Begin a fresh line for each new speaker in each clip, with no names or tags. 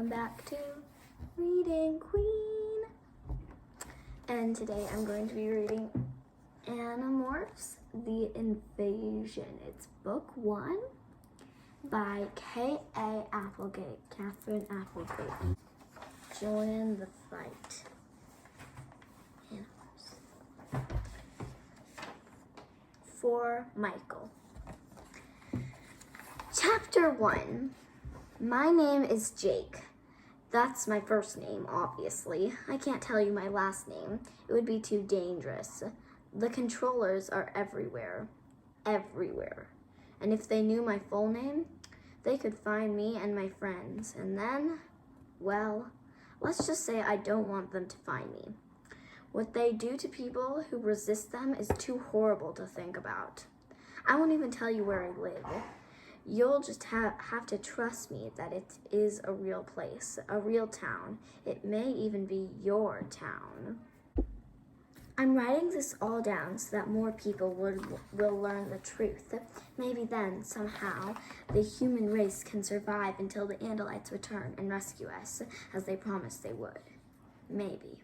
welcome back to Reading Queen. And today I'm going to be reading Animorphs, The Invasion. It's book 1 by K.A. Applegate, Catherine Applegate. Join the fight. Animorphs. For Michael. Chapter 1. My name is Jake. That's my first name, obviously. I can't tell you my last name. It would be too dangerous. The controllers are everywhere. Everywhere. And if they knew my full name, they could find me and my friends. And then, well, let's just say I don't want them to find me. What they do to people who resist them is too horrible to think about. I won't even tell you where I live. You'll just have to trust me that it is a real place, a real town. It may even be your town. I'm writing this all down so that more people will learn the truth. Maybe then, somehow, the human race can survive until the Andalites return and rescue us, as they promised they would. Maybe.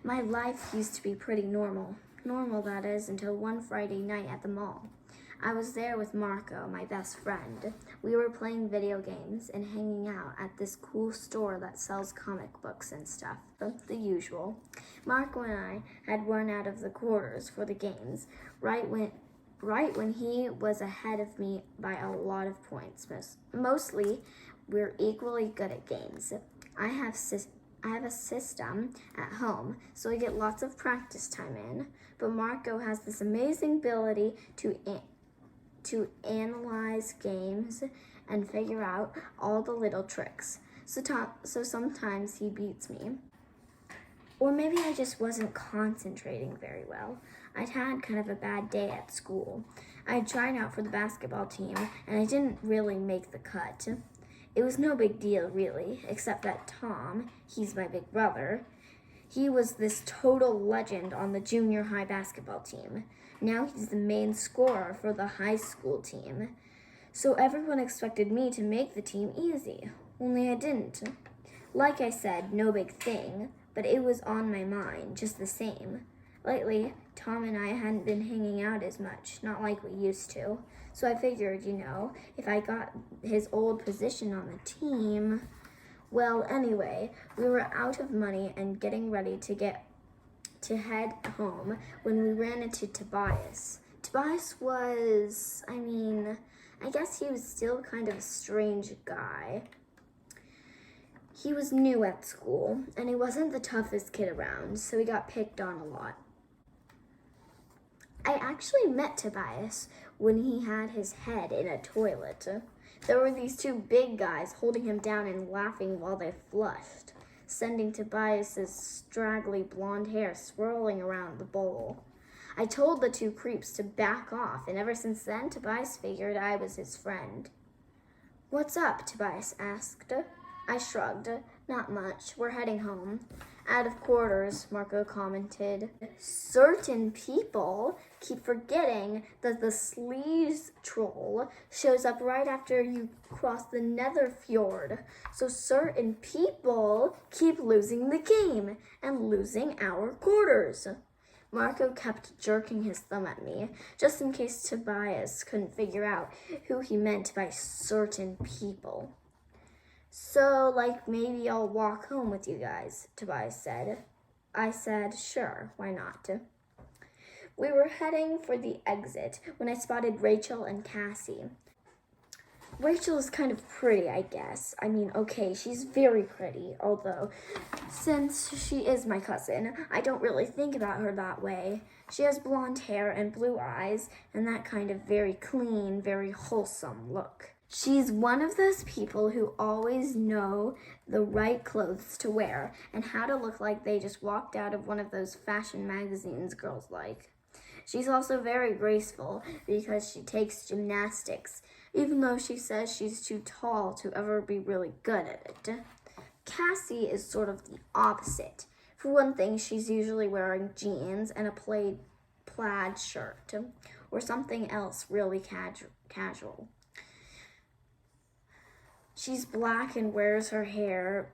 My life used to be pretty normal. Normal, that is, until one Friday night at the mall. I was there with Marco, my best friend. We were playing video games and hanging out at this cool store that sells comic books and stuff. The usual. Marco and I had run out of the quarters for the games right when he was ahead of me by a lot of points. Mostly, we're equally good at games. I have a system at home, so I get lots of practice time in. But Marco has this amazing ability to analyze games and figure out all the little tricks. So sometimes he beats me. Or maybe I just wasn't concentrating very well. I'd had kind of a bad day at school. I tried out for the basketball team and I didn't really make the cut. It was no big deal really, except that Tom, he's my big brother, he was this total legend on the junior high basketball team. Now he's the main scorer for the high school team. So everyone expected me to make the team easy, only I didn't. Like I said, no big thing, but it was on my mind just the same. Lately, Tom and I hadn't been hanging out as much, not like we used to. So I figured, if I got his old position on the team... Well, anyway, we were out of money and getting ready to head home when we ran into Tobias. Tobias was, I guess he was still kind of a strange guy. He was new at school, and he wasn't the toughest kid around, so he got picked on a lot. I actually met Tobias when he had his head in a toilet. There were these two big guys holding him down and laughing while they flushed, sending Tobias's straggly blonde hair swirling around the bowl. I told the two creeps to back off, and ever since then, Tobias figured I was his friend. "What's up?" Tobias asked. I shrugged. "Not much. We're heading home." "Out of quarters," Marco commented. Certain people keep forgetting that the sleaze troll shows up right after you cross the nether fjord. So certain people keep losing the game and losing our quarters. Marco kept jerking his thumb at me, just in case Tobias couldn't figure out who he meant by certain people. "So, maybe I'll walk home with you guys," Tobias said. I said, "Sure, why not?" We were heading for the exit when I spotted Rachel and Cassie. Rachel is kind of pretty, I guess. Okay, she's very pretty, although since she is my cousin, I don't really think about her that way. She has blonde hair and blue eyes and that kind of very clean, very wholesome look. She's one of those people who always know the right clothes to wear and how to look like they just walked out of one of those fashion magazines girls like. She's also very graceful because she takes gymnastics, even though she says she's too tall to ever be really good at it. Cassie is sort of the opposite. For one thing, she's usually wearing jeans and a plaid shirt, or something else really casual. She's black and wears her hair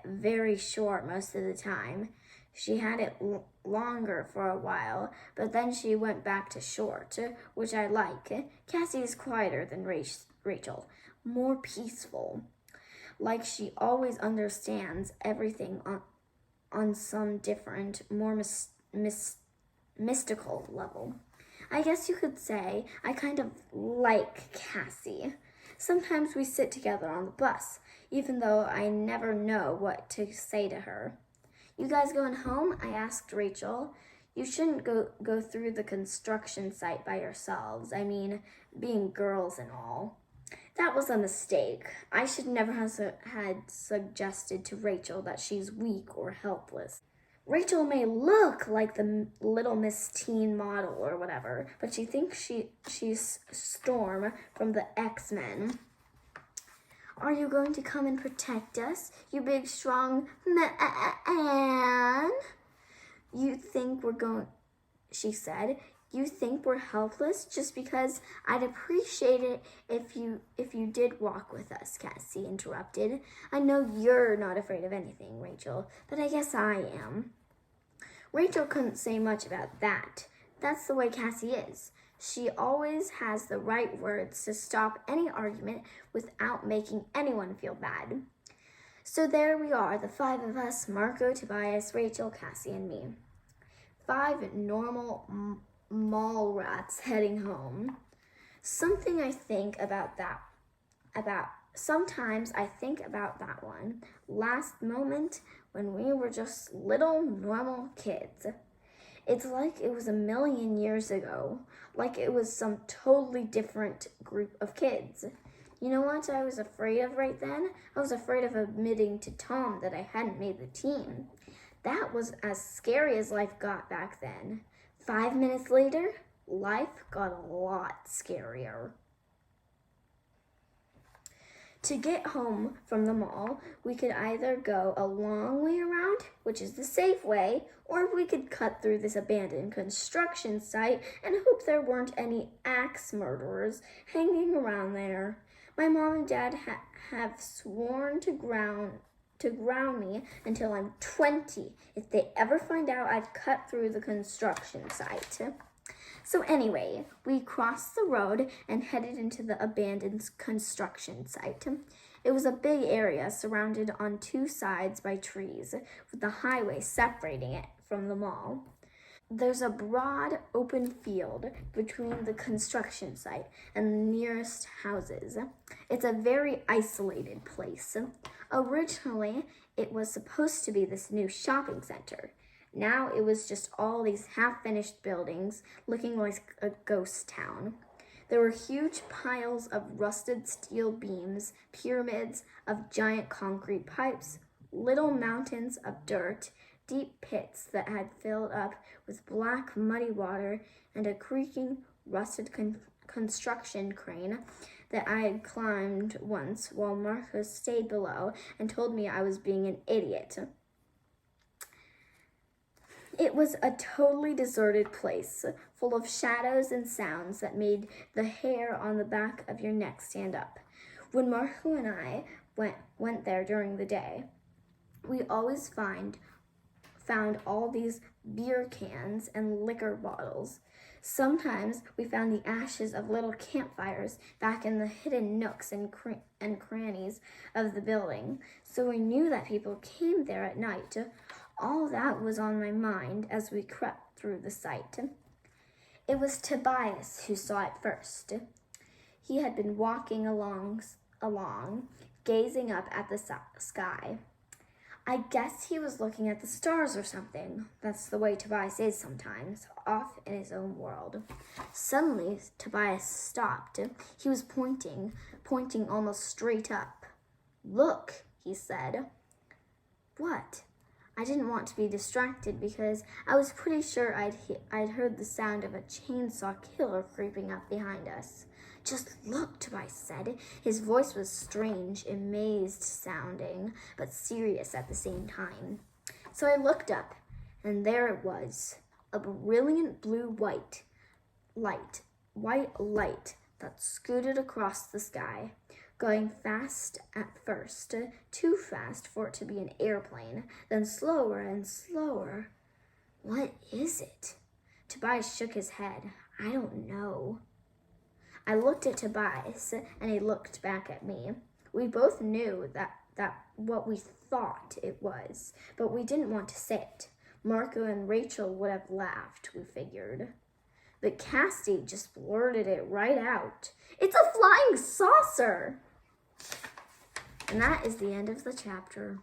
very short most of the time. She had it longer for a while, but then she went back to short, which I like. Cassie is quieter than Rachel, more peaceful, like she always understands everything on some different, more mystical level. I guess you could say I kind of like Cassie. Sometimes we sit together on the bus, even though I never know what to say to her. You guys going home? I asked Rachel. You shouldn't go through the construction site by yourselves. I mean, being girls and all. That was a mistake. I should never have had suggested to Rachel that she's weak or helpless. Rachel may look like the Little Miss Teen model or whatever, but she thinks she's Storm from the X-Men. Are you going to come and protect us, you big, strong man? You think we're going, she said. You think we're helpless just because I'd appreciate it if you did walk with us, Cassie interrupted. I know you're not afraid of anything, Rachel, but I guess I am. Rachel couldn't say much about that. That's the way Cassie is. She always has the right words to stop any argument without making anyone feel bad. So there we are, the five of us, Marco, Tobias, Rachel, Cassie, and me. 5 normal mall rats heading home. Sometimes I think about that one last moment when we were just little normal kids. It's like it was a million years ago, like it was some totally different group of kids. You know what I was afraid of right then? I was afraid of admitting to Tom that I hadn't made the team. That was as scary as life got back then. 5 minutes later, life got a lot scarier. To get home from the mall, we could either go a long way around, which is the safe way, or we could cut through this abandoned construction site and hope there weren't any axe murderers hanging around there. My mom and dad have sworn to ground me until I'm 20 if they ever find out I've cut through the construction site. So anyway, we crossed the road and headed into the abandoned construction site. It was a big area surrounded on 2 sides by trees, with the highway separating it from the mall. There's a broad open field between the construction site and the nearest houses. It's a very isolated place. Originally, it was supposed to be this new shopping center. Now it was just all these half-finished buildings looking like a ghost town. There were huge piles of rusted steel beams, pyramids of giant concrete pipes, little mountains of dirt, deep pits that had filled up with black, muddy water, and a creaking, rusted construction crane that I had climbed once while Marcus stayed below and told me I was being an idiot. It was a totally deserted place, full of shadows and sounds that made the hair on the back of your neck stand up. When Marco and I went there during the day, we always found all these beer cans and liquor bottles. Sometimes we found the ashes of little campfires back in the hidden nooks and crannies of the building, so we knew that people came there at night. All that was on my mind as we crept through the site. It was Tobias who saw it first. He had been walking along, gazing up at the sky. I guess he was looking at the stars or something. That's the way Tobias is sometimes, off in his own world. Suddenly, Tobias stopped. He was pointing almost straight up. Look, he said. What? I didn't want to be distracted because I was pretty sure I'd heard the sound of a chainsaw killer creeping up behind us. Just look, Tobias said. His voice was strange, amazed sounding, but serious at the same time. So I looked up, and there it was, a brilliant blue-white light that scooted across the sky. going fast at first, too fast for it to be an airplane, then slower and slower. What is it? Tobias shook his head. I don't know. I looked at Tobias, and he looked back at me. We both knew that what we thought it was, but we didn't want to say it. Marco and Rachel would have laughed, we figured. But Cassie just blurted it right out. It's a flying saucer! And that is the end of the chapter.